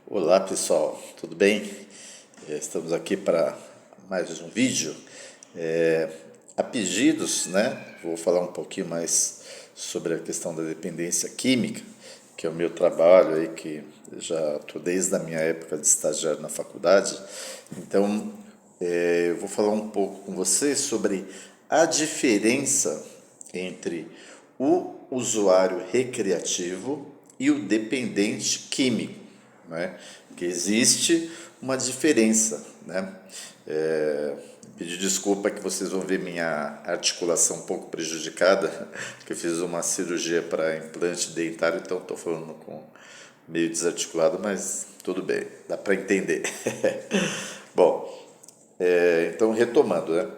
Olá pessoal, tudo bem? Estamos aqui para mais um vídeo. A pedidos, né? Vou falar um pouquinho mais sobre a questão da dependência química, que é o meu trabalho aí, que já estou desde a minha época de estagiário na faculdade. Então, eu vou falar um pouco com vocês sobre a diferença entre o usuário recreativo e o dependente químico, né? Que existe uma diferença, né? Pedir desculpa que vocês vão ver minha articulação um pouco prejudicada, que eu fiz uma cirurgia para implante dentário, então estou falando com meio desarticulado, mas tudo bem, dá para entender. Bom, então retomando, né?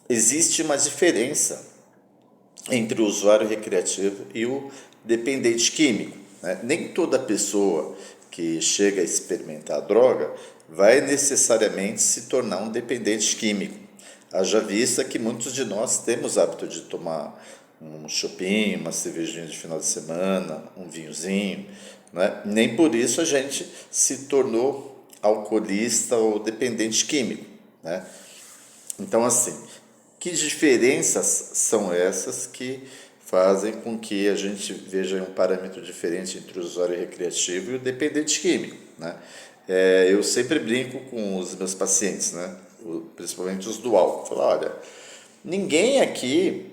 Existe uma diferença entre o usuário recreativo e o dependente químico, né? Nem toda pessoa que chega a experimentar a droga vai necessariamente se tornar um dependente químico. Haja vista que muitos de nós temos hábito de tomar um chopinho, uma cervejinha de final de semana, um vinhozinho, né? Nem por isso a gente se tornou alcoolista ou dependente químico, né? Então, assim, que diferenças são essas que fazem com que a gente veja um parâmetro diferente entre o usuário recreativo e o dependente químico, né? Eu sempre brinco com os meus pacientes, né? Principalmente os do álcool. Falo, olha, ninguém aqui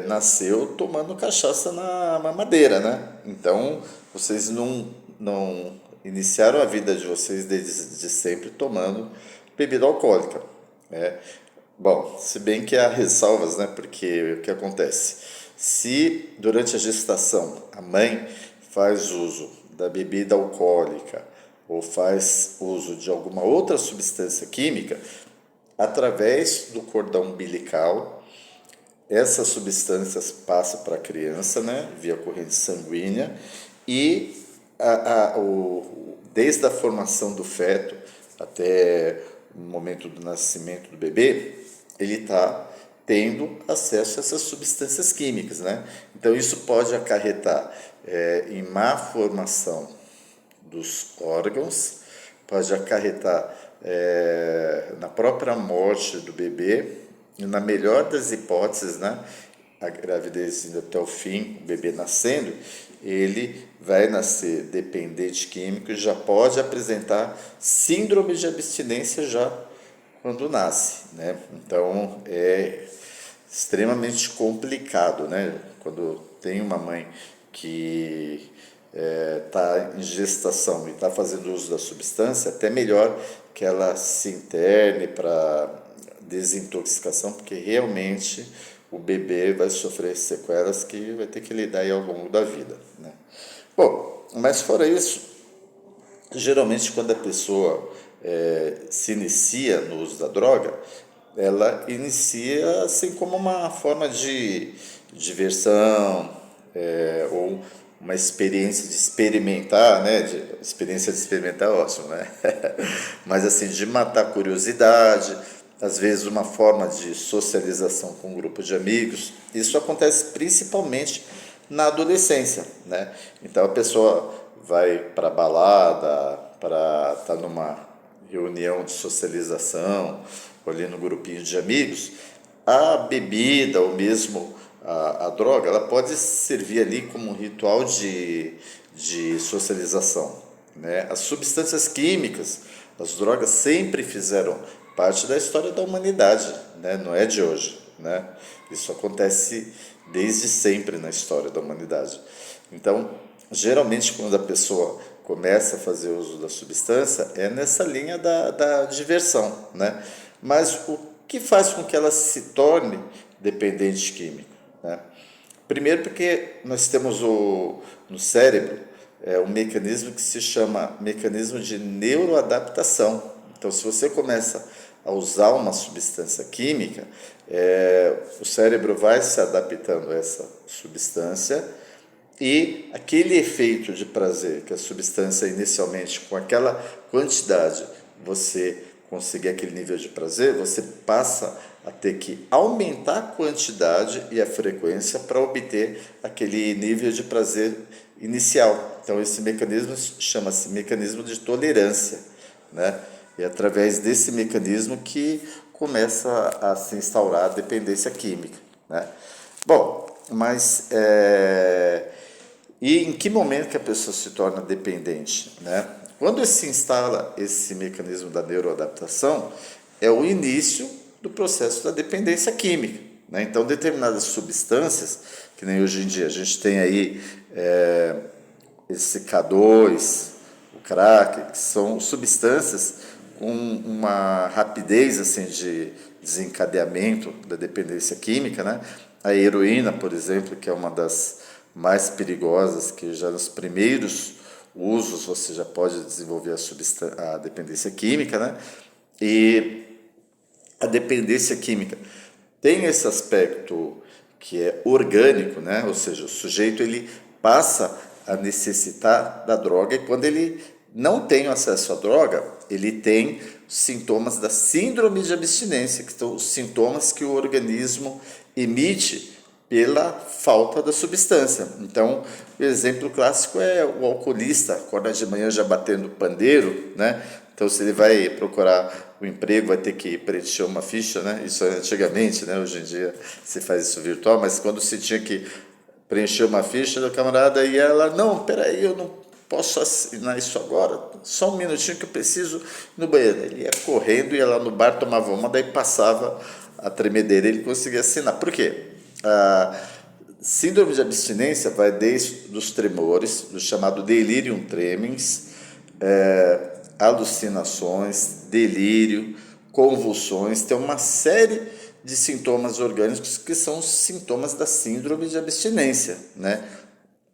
nasceu tomando cachaça na mamadeira, né? Então, vocês não iniciaram a vida de vocês desde sempre tomando bebida alcoólica, né? Bom, se bem que há ressalvas, né? Porque o que acontece? Se durante a gestação a mãe faz uso da bebida alcoólica ou faz uso de alguma outra substância química, através do cordão umbilical, essas substâncias passam para a criança, né? Via corrente sanguínea e desde a formação do feto até o momento do nascimento do bebê, ele está tendo acesso a essas substâncias químicas, né? Então isso pode acarretar em má formação dos órgãos, pode acarretar na própria morte do bebê e, na melhor das hipóteses, né, a gravidez indo até o fim, o bebê nascendo, ele vai nascer dependente químico e já pode apresentar síndrome de abstinência já quando nasce, né? Então é extremamente complicado, né? Quando tem uma mãe que está em gestação e está fazendo uso da substância, até melhor que ela se interne para desintoxicação, porque realmente o bebê vai sofrer sequelas que vai ter que lidar aí ao longo da vida, né? Bom, mas fora isso, geralmente quando a pessoa se inicia no uso da droga, ela inicia assim como uma forma de diversão, ou uma experiência de experimentar, né? Experiência de experimentar é ótimo, né? Mas assim, de matar a curiosidade, às vezes uma forma de socialização com um grupo de amigos. Isso acontece principalmente na adolescência, né? Então a pessoa vai para balada, para estar numa reunião de socialização, ou ali no grupinho de amigos, a bebida ou mesmo a droga, ela pode servir ali como um ritual de socialização, né? As substâncias químicas, as drogas sempre fizeram parte da história da humanidade, né? Não é de hoje, né? Isso acontece desde sempre na história da humanidade. Então, geralmente quando a pessoa começa a fazer uso da substância é nessa linha da diversão, né? Mas o que faz com que ela se torne dependente químico, né? Primeiro porque nós temos no cérebro um mecanismo que se chama mecanismo de neuroadaptação. Então, se você começa a usar uma substância química, o cérebro vai se adaptando a essa substância e aquele efeito de prazer que a substância inicialmente, com aquela quantidade, você conseguir aquele nível de prazer, você passa a ter que aumentar a quantidade e a frequência para obter aquele nível de prazer inicial. Então, esse mecanismo chama-se mecanismo de tolerância, né? E é através desse mecanismo que começa a se instaurar a dependência química, né? Bom, mas e em que momento que a pessoa se torna dependente, né? Quando se instala esse mecanismo da neuroadaptação, é o início do processo da dependência química, né? Então, determinadas substâncias, que nem hoje em dia a gente tem aí esse K2, o crack, que são substâncias com uma rapidez assim de desencadeamento da dependência química, né? A heroína, por exemplo, que é uma das mais perigosas, que já nos primeiros usos você já pode desenvolver a dependência química, né? E a dependência química tem esse aspecto que é orgânico, né? Ou seja, o sujeito ele passa a necessitar da droga e quando ele não tem acesso à droga, ele tem sintomas da síndrome de abstinência, que são os sintomas que o organismo emite pela falta da substância. Então, o exemplo clássico é o alcoolista, acorda de manhã já batendo pandeiro, né? Então, se ele vai procurar um emprego, vai ter que preencher uma ficha, né? Isso antigamente, né? Hoje em dia se faz isso virtual, mas quando se tinha que preencher uma ficha do camarada e ela, não, peraí, eu não posso assinar isso agora, só um minutinho que eu preciso ir no banheiro. Ele ia correndo, ia lá no bar, tomava uma, daí passava a tremedeira, ele conseguia assinar. Por quê? A síndrome de abstinência vai desde os tremores, do chamado delirium tremens, alucinações, delírio, convulsões, tem uma série de sintomas orgânicos que são os sintomas da síndrome de abstinência, né?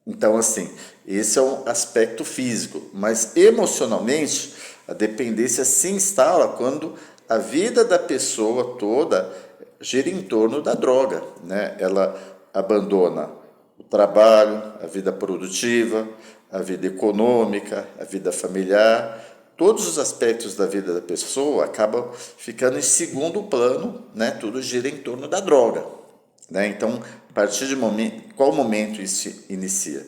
Então, assim, esse é um aspecto físico, mas emocionalmente a dependência se instala quando a vida da pessoa toda gira em torno da droga, né? Ela abandona o trabalho, a vida produtiva, a vida econômica, a vida familiar, todos os aspectos da vida da pessoa acabam ficando em segundo plano, né? Tudo gira em torno da droga, né? Então, a partir de qual momento isso inicia?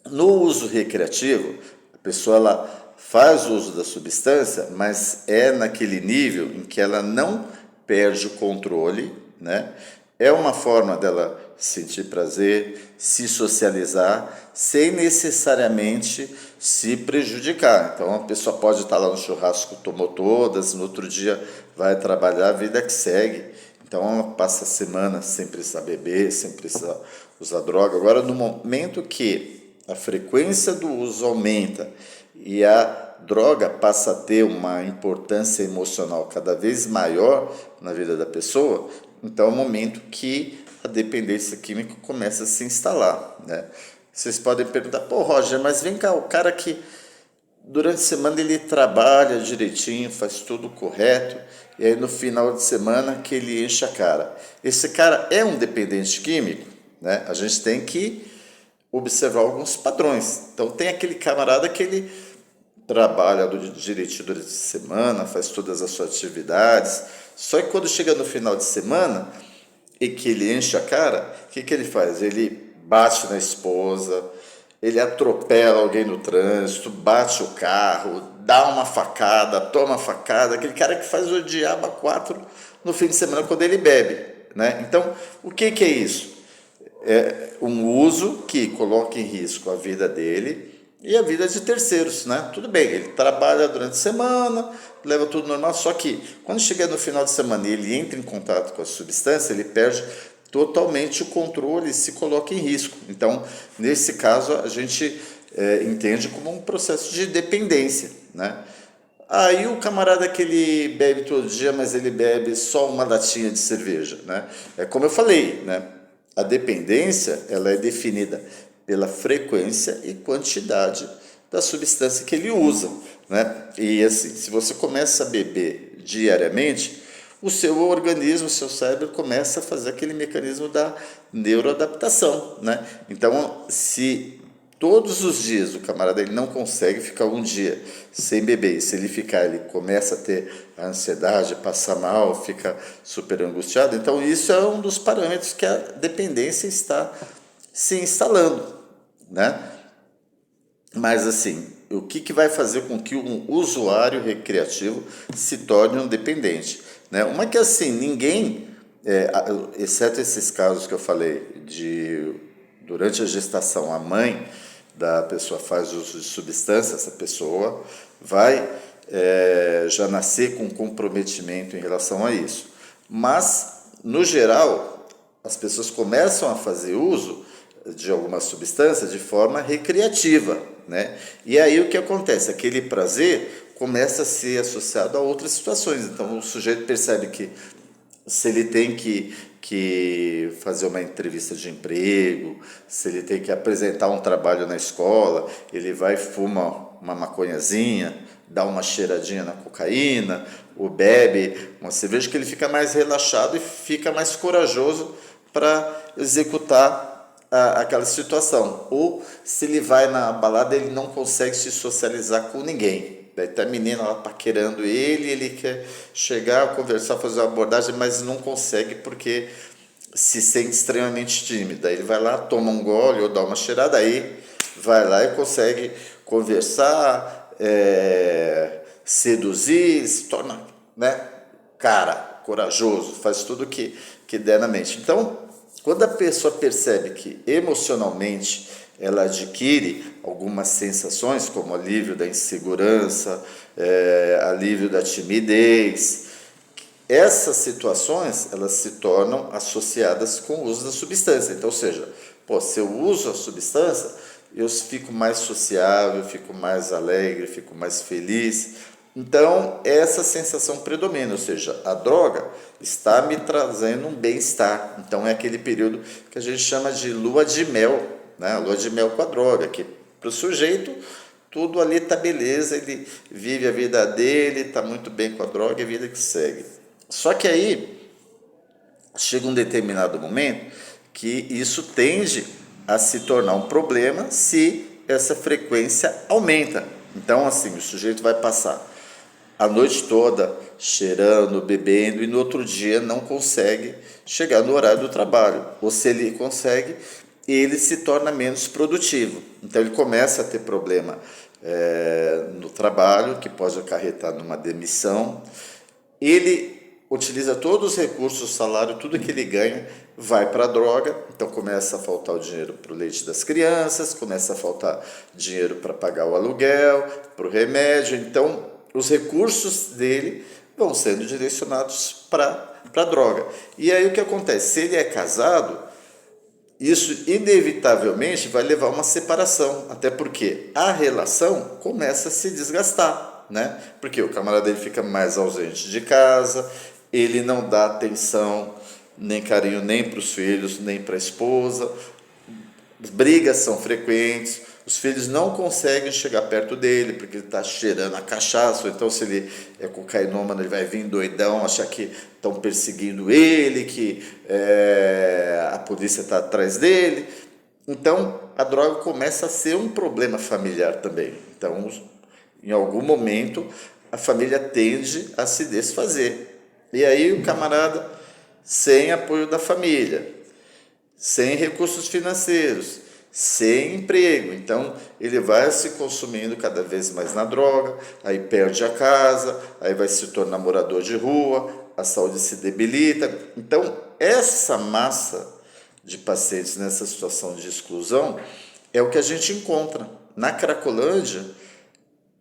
No uso recreativo, a pessoa ela faz uso da substância, mas é naquele nível em que ela não perde o controle, né? É uma forma dela sentir prazer, se socializar, sem necessariamente se prejudicar. Então, a pessoa pode estar lá no churrasco, tomou todas, no outro dia vai trabalhar, a vida que segue. Então, ela passa a semana sem precisar beber, sem precisar usar droga. Agora, no momento que a frequência do uso aumenta e a droga passa a ter uma importância emocional cada vez maior na vida da pessoa, então é o momento que a dependência química começa a se instalar, né? Vocês podem perguntar, pô, Roger, mas vem cá, o cara que durante a semana ele trabalha direitinho, faz tudo correto, e aí no final de semana que ele enche a cara. Esse cara é um dependente químico, né? A gente tem que observar alguns padrões. Então tem aquele camarada que ele trabalha direitinho durante a semana, faz todas as suas atividades, só que quando chega no final de semana e que ele enche a cara, o que ele faz? Ele bate na esposa, ele atropela alguém no trânsito, bate o carro, dá uma facada, toma facada, aquele cara que faz o diabo a quatro no fim de semana quando ele bebe, né? Então, o que é isso? É um uso que coloca em risco a vida dele e a vida de terceiros, né? Tudo bem, ele trabalha durante a semana, leva tudo normal, só que quando chega no final de semana e ele entra em contato com a substância, ele perde totalmente o controle e se coloca em risco. Então, nesse caso, a gente entende como um processo de dependência, né? Aí o camarada que ele bebe todo dia, mas ele bebe só uma latinha de cerveja, né? É como eu falei, né? A dependência, ela é definida pela frequência e quantidade da substância que ele usa, né? E assim, se você começa a beber diariamente, o seu organismo, o seu cérebro começa a fazer aquele mecanismo da neuroadaptação, né? Então, se todos os dias o camarada ele não consegue ficar um dia sem beber, e se ele ficar, ele começa a ter a ansiedade, passa mal, fica super angustiado, então isso é um dos parâmetros que a dependência está se instalando. né? Mas assim, o que vai fazer com que um usuário recreativo se torne um dependente, né? Uma que assim, ninguém, exceto esses casos que eu falei, de durante a gestação a mãe da pessoa faz uso de substância, essa pessoa vai já nascer com comprometimento em relação a isso. Mas, no geral, as pessoas começam a fazer uso de alguma substância de forma recreativa, né? E aí o que acontece? Aquele prazer começa a ser associado a outras situações. Então o sujeito percebe que se ele tem que fazer uma entrevista de emprego, se ele tem que apresentar um trabalho na escola, ele vai e fuma uma maconhazinha, dá uma cheiradinha na cocaína, ou bebe uma cerveja, que ele fica mais relaxado e fica mais corajoso para executar aquela situação. Ou se ele vai na balada, ele não consegue se socializar com ninguém. Daí tá a menina lá paquerando ele quer chegar, conversar, fazer uma abordagem, mas não consegue porque se sente extremamente tímido. Daí ele vai lá, toma um gole ou dá uma cheirada, aí vai lá e consegue conversar, seduzir, se torna, né, cara, corajoso, faz tudo que der na mente. Então, quando a pessoa percebe que emocionalmente ela adquire algumas sensações, como alívio da insegurança, alívio da timidez, essas situações elas se tornam associadas com o uso da substância. Então, ou seja, se eu uso a substância, eu fico mais sociável, fico mais alegre, fico mais feliz. Então, essa sensação predomina, ou seja, a droga está me trazendo um bem-estar. Então, é aquele período que a gente chama de lua de mel, né? A lua de mel com a droga, que para o sujeito tudo ali está beleza, ele vive a vida dele, está muito bem com a droga e a vida que segue. Só que aí chega um determinado momento que isso tende a se tornar um problema se essa frequência aumenta. Então, assim, o sujeito vai passar a noite toda cheirando, bebendo, e no outro dia não consegue chegar no horário do trabalho. Ou se ele consegue, ele se torna menos produtivo. Então ele começa a ter problema no trabalho, que pode acarretar numa demissão. Ele utiliza todos os recursos, o salário, tudo que ele ganha vai para a droga. Então começa a faltar o dinheiro para o leite das crianças, começa a faltar dinheiro para pagar o aluguel, para o remédio. Então os recursos dele vão sendo direcionados para a droga. E aí o que acontece? Se ele é casado, isso inevitavelmente vai levar a uma separação, até porque a relação começa a se desgastar, né? Porque o camarada dele fica mais ausente de casa, ele não dá atenção, nem carinho nem para os filhos, nem para a esposa, brigas são frequentes, os filhos não conseguem chegar perto dele porque ele está cheirando a cachaça, ou então se ele é cocainômano ele vai vir doidão, achar que estão perseguindo ele, que a polícia está atrás dele. Então a droga começa a ser um problema familiar também. Então em algum momento a família tende a se desfazer. E aí o camarada, sem apoio da família, sem recursos financeiros, sem emprego, então ele vai se consumindo cada vez mais na droga, aí perde a casa, aí vai se tornar morador de rua, a saúde se debilita. Então essa massa de pacientes nessa situação de exclusão é o que a gente encontra. Na Cracolândia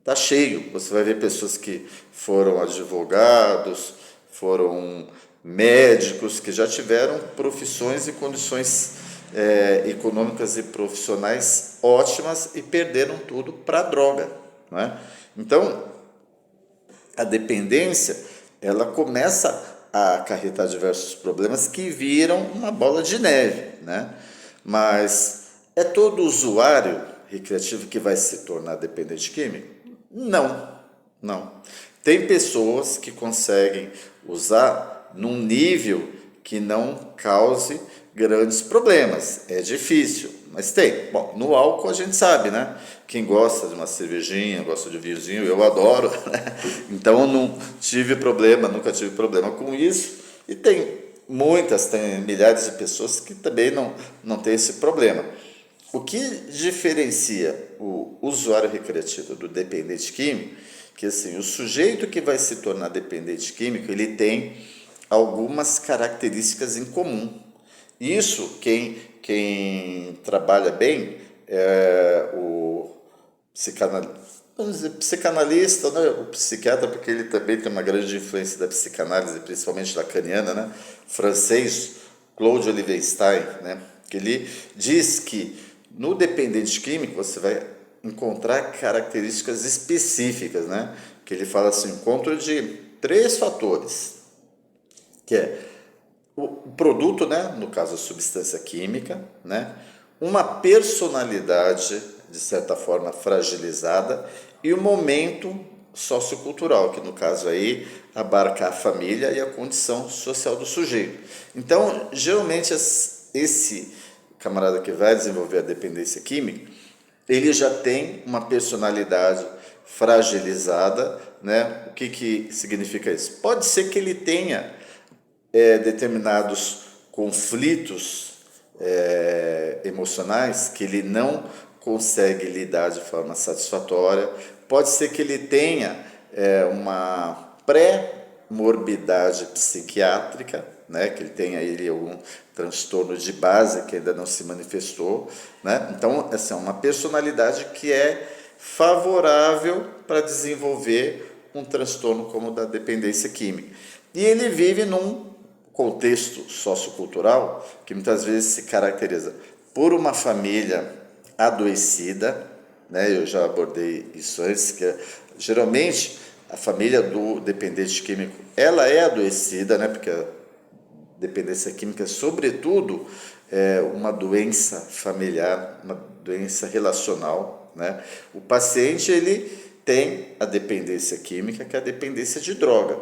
está cheio, você vai ver pessoas que foram advogados, foram médicos, que já tiveram profissões e condições econômicas e profissionais ótimas e perderam tudo para a droga, né? Então, a dependência, ela começa a acarretar diversos problemas que viram uma bola de neve, né? Mas é todo usuário recreativo que vai se tornar dependente químico? Não. Tem pessoas que conseguem usar num nível que não cause grandes problemas. É difícil, mas tem. Bom, no álcool a gente sabe, né? Quem gosta de uma cervejinha, gosta de um vinhozinho, eu adoro, né? Então não tive problema, nunca tive problema com isso. E tem milhares de pessoas que também não têm esse problema. O que diferencia o usuário recreativo do dependente químico, que assim, o sujeito que vai se tornar dependente químico, ele tem algumas características em comum. Isso, quem trabalha bem é o vamos dizer, psicanalista, né? O psiquiatra, porque ele também tem uma grande influência da psicanálise, principalmente lacaniana, né? Francês, Claude Olivier-Stein, né? Que ele diz que no dependente químico você vai encontrar características específicas, né? Que ele fala assim, encontro de 3 fatores, que é o produto, né, no caso a substância química, né, uma personalidade de certa forma fragilizada e o momento sociocultural, que no caso aí abarca a família e a condição social do sujeito. Então, geralmente esse camarada que vai desenvolver a dependência química, ele já tem uma personalidade fragilizada, né? O que significa isso? Pode ser que ele tenha determinados conflitos emocionais que ele não consegue lidar de forma satisfatória. Pode ser que ele tenha uma pré-morbidade psiquiátrica, né? Que ele tenha algum transtorno de base que ainda não se manifestou, né? Então, essa é uma personalidade que é favorável para desenvolver um transtorno como o da dependência química. E ele vive num contexto sociocultural que muitas vezes se caracteriza por uma família adoecida, né? Eu já abordei isso antes, que geralmente a família do dependente químico, ela é adoecida, né? Porque a dependência química, sobretudo, é uma doença familiar, uma doença relacional, né? O paciente, ele tem a dependência química, que é a dependência de droga.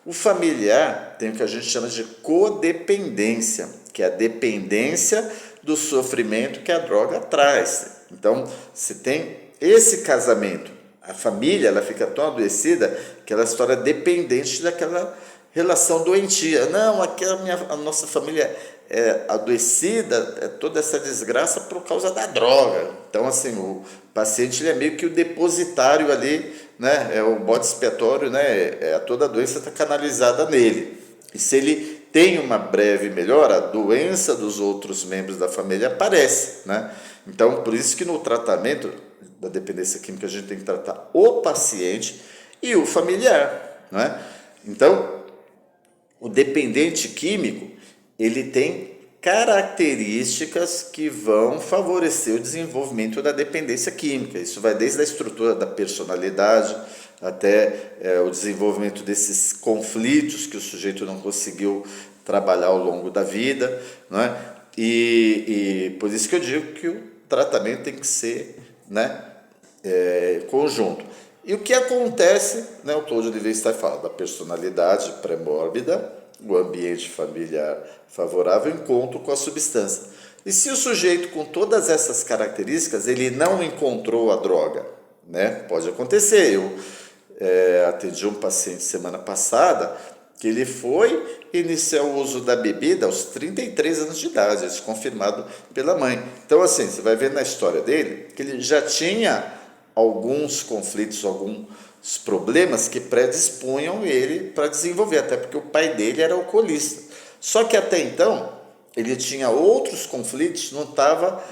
O familiar tem o que a gente chama de codependência, que é a dependência do sofrimento que a droga traz. Então, se tem esse casamento, a família ela fica tão adoecida que ela se torna dependente daquela relação doentia. Não, aqui a nossa família é adoecida, é toda essa desgraça por causa da droga. Então, assim, o paciente ele é meio que o depositário ali, né? É o bode expiatório, né? Toda a doença está canalizada nele. E se ele tem uma breve melhora, a doença dos outros membros da família aparece, né? Então, por isso que no tratamento da dependência química a gente tem que tratar o paciente e o familiar, né? Então, o dependente químico, ele tem características que vão favorecer o desenvolvimento da dependência química. Isso vai desde a estrutura da personalidade até o desenvolvimento desses conflitos que o sujeito não conseguiu trabalhar ao longo da vida, né? E por isso que eu digo que o tratamento tem que ser, né, conjunto. E o que acontece, né, o Claude Olivier-Stein fala da personalidade pré-mórbida, o ambiente familiar favorável, encontro com a substância. E se o sujeito com todas essas características, ele não encontrou a droga, né? Pode acontecer. Eu atendi um paciente semana passada que ele foi iniciar o uso da bebida aos 33 anos de idade, isso confirmado pela mãe. Então, assim, você vai ver na história dele que ele já tinha alguns conflitos, alguns problemas que predispunham ele para desenvolver, até porque o pai dele era alcoolista. Só que até então, ele tinha outros conflitos, não estava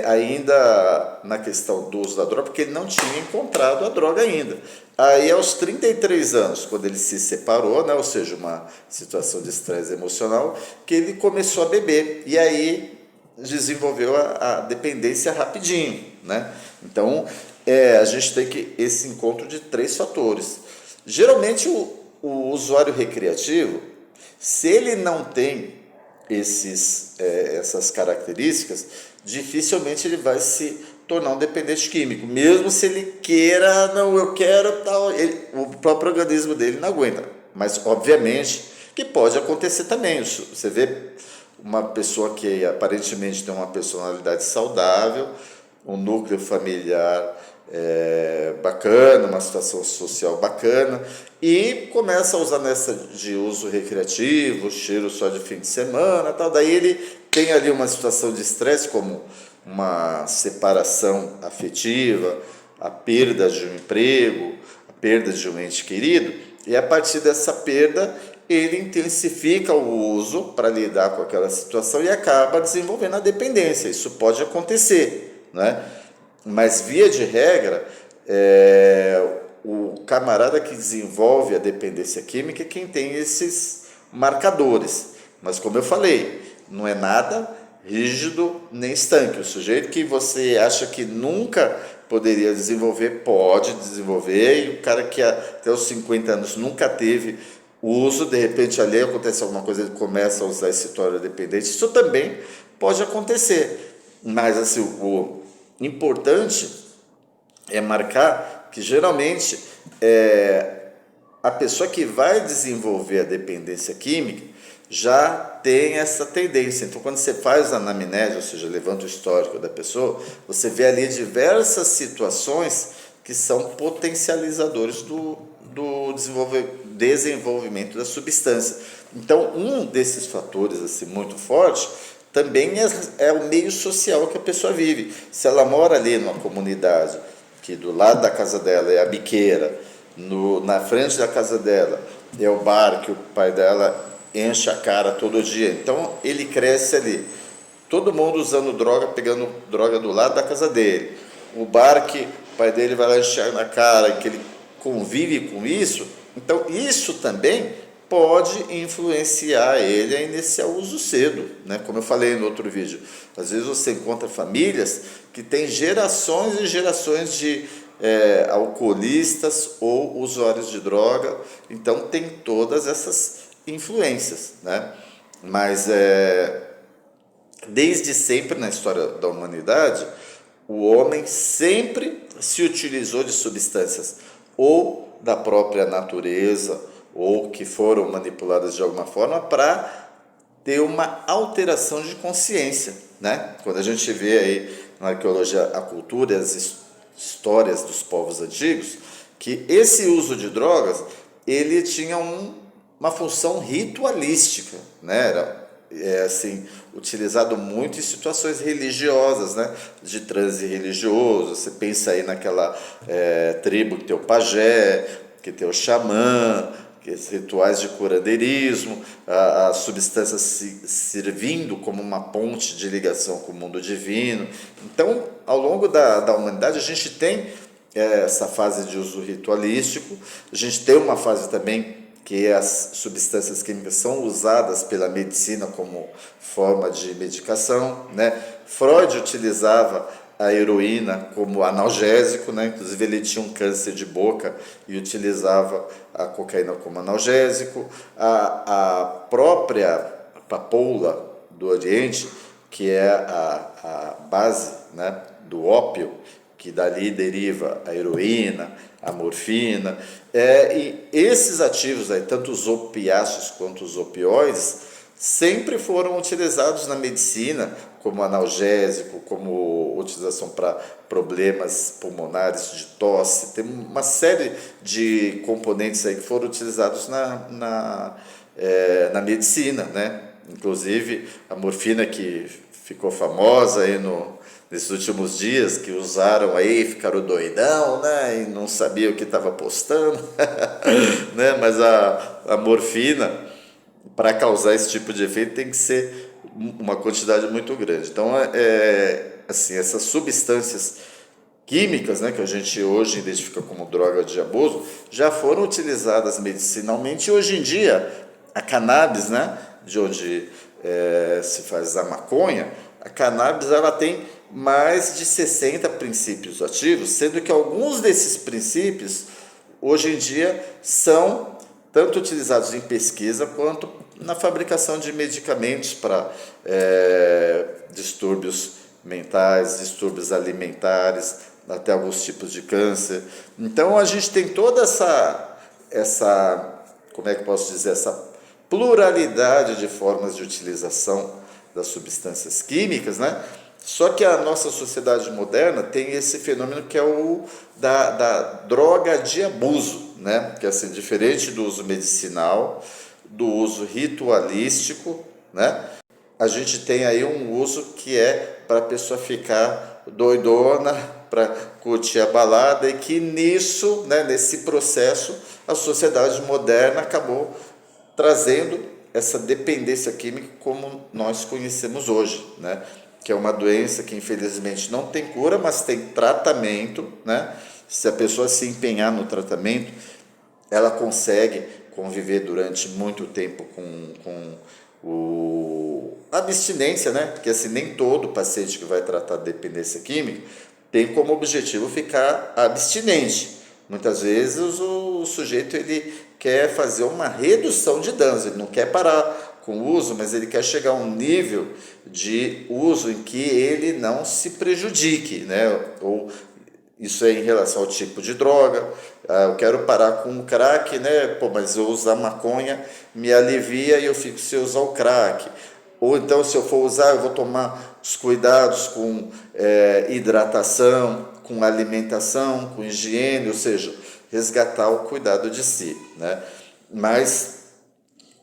ainda na questão do uso da droga, porque ele não tinha encontrado a droga ainda. Aí, aos 33 anos, quando ele se separou, né, ou seja, uma situação de estresse emocional, que ele começou a beber. E aí desenvolveu a dependência rapidinho, né? Então, a gente tem esse encontro de 3 fatores. Geralmente, o usuário recreativo, se ele não tem essas características, dificilmente ele vai se tornar um dependente químico, mesmo se ele queira, não, eu quero, tal, o próprio organismo dele não aguenta. Mas, obviamente, que pode acontecer também. Você vê uma pessoa que aparentemente tem uma personalidade saudável, um núcleo familiar bacana, uma situação social bacana, e começa a usar nessa de uso recreativo, cheiro só de fim de semana, tal. Daí ele tem ali uma situação de estresse, como uma separação afetiva, a perda de um emprego, a perda de um ente querido, e a partir dessa perda ele intensifica o uso para lidar com aquela situação e acaba desenvolvendo a dependência. Isso pode acontecer, né? Mas via de regra, o camarada que desenvolve a dependência química é quem tem esses marcadores. Mas como eu falei, não é nada rígido nem estanque. O sujeito que você acha que nunca poderia desenvolver, pode desenvolver, e o cara que até os 50 anos nunca teve uso, de repente ali acontece alguma coisa, ele começa a usar esse toxicodependente, isso também pode acontecer. Mas assim, o importante é marcar que geralmente a pessoa que vai desenvolver a dependência química já tem essa tendência. Então, quando você faz a anamnese, ou seja, levanta o histórico da pessoa, você vê ali diversas situações que são potencializadores do desenvolvimento da substância. Então, um desses fatores assim, muito forte também é o meio social que a pessoa vive. Se ela mora ali numa comunidade que do lado da casa dela é a biqueira, na frente da casa dela é o bar que o pai dela enche a cara todo dia. Então ele cresce ali. Todo mundo usando droga, pegando droga do lado da casa dele. O bar que o pai dele vai lá encher na cara, que ele convive com isso. Então isso também pode influenciar ele a iniciar o uso cedo, né? Como eu falei no outro vídeo. Às vezes você encontra famílias que têm gerações e gerações de alcoolistas ou usuários de droga. Então tem todas essas influências, né? Mas desde sempre na história da humanidade, o homem sempre se utilizou de substâncias ou da própria natureza ou que foram manipuladas de alguma forma para ter uma alteração de consciência, né? Quando a gente vê aí na arqueologia a cultura e as histórias dos povos antigos, que esse uso de drogas ele tinha uma função ritualística, né? Era assim, utilizado muito em situações religiosas, né? De transe religioso. Você pensa aí naquela tribo que tem o pajé, que tem o xamã, que rituais de curandeirismo, as substâncias servindo como uma ponte de ligação com o mundo divino. Então, ao longo da humanidade, a gente tem essa fase de uso ritualístico, a gente tem uma fase também que as substâncias químicas são usadas pela medicina como forma de medicação, né? Freud utilizava a heroína como analgésico, né? Inclusive ele tinha um câncer de boca e utilizava a cocaína como analgésico. A própria papoula do Oriente, que é a base, né, do ópio, que dali deriva a heroína, a morfina, e esses ativos, aí, tanto os opiáceos quanto os opioides, sempre foram utilizados na medicina como analgésico, como utilização para problemas pulmonares, de tosse. Tem uma série de componentes aí que foram utilizados na medicina, né? Inclusive a morfina, que ficou famosa aí nesses últimos dias, que usaram aí, ficaram doidão, né? E não sabia o que estava postando, né? Mas a morfina, para causar esse tipo de efeito, tem que ser uma quantidade muito grande. Então, assim, essas substâncias químicas, né, que a gente hoje identifica como droga de abuso, já foram utilizadas medicinalmente, e hoje em dia a cannabis, né, de onde se faz a maconha, a cannabis ela tem mais de 60 princípios ativos, sendo que alguns desses princípios hoje em dia são tanto utilizados em pesquisa quanto na fabricação de medicamentos para distúrbios mentais, distúrbios alimentares, até alguns tipos de câncer. Então a gente tem toda essa como é que eu posso dizer, essa pluralidade de formas de utilização das substâncias químicas, né? Só que a nossa sociedade moderna tem esse fenômeno que é o da droga de abuso, né? Que é assim, diferente do uso medicinal, do uso ritualístico, né? A gente tem aí um uso que é para a pessoa ficar doidona, para curtir a balada, e que nisso, né, nesse processo, a sociedade moderna acabou trazendo essa dependência química como nós conhecemos hoje, né? Que é uma doença que infelizmente não tem cura, mas tem tratamento, né? Se a pessoa se empenhar no tratamento, ela consegue conviver durante muito tempo com a abstinência, né? Porque assim, nem todo paciente que vai tratar de dependência química tem como objetivo ficar abstinente. Muitas vezes o sujeito ele quer fazer uma redução de danos, ele não quer parar com o uso, mas ele quer chegar a um nível de uso em que ele não se prejudique, né? Ou isso é em relação ao tipo de droga. Eu quero parar com o crack, né? Pô, mas eu usar maconha me alivia e eu fico sem usar o crack. Ou então, se eu for usar, eu vou tomar os cuidados com hidratação, com alimentação, com higiene, ou seja, resgatar o cuidado de si, né? Mas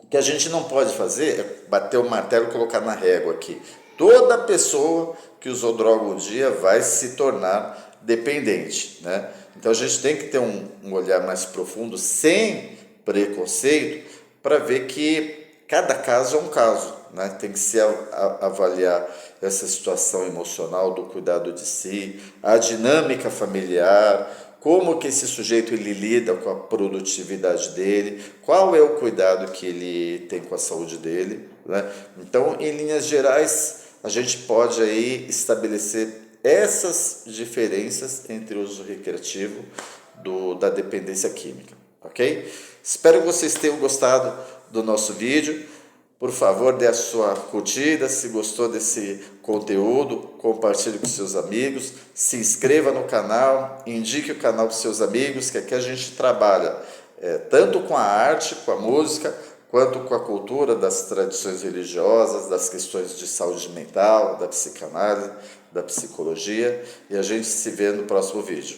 o que a gente não pode fazer é bater o martelo e colocar na régua aqui. Toda pessoa que usou droga um dia vai se tornar dependente, né? Então a gente tem que ter um olhar mais profundo, sem preconceito, para ver que cada caso é um caso, né? Tem que se avaliar essa situação emocional do cuidado de si, a dinâmica familiar, como que esse sujeito ele lida com a produtividade dele, qual é o cuidado que ele tem com a saúde dele, né? Então, em linhas gerais, a gente pode aí estabelecer essas diferenças entre o uso recreativo da dependência química, ok? Espero que vocês tenham gostado do nosso vídeo. Por favor, dê a sua curtida, se gostou desse conteúdo, compartilhe com seus amigos, se inscreva no canal, indique o canal para os seus amigos, que aqui a gente trabalha tanto com a arte, com a música, quanto com a cultura das tradições religiosas, das questões de saúde mental, da psicanálise, da psicologia, e a gente se vê no próximo vídeo.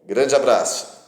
Grande abraço!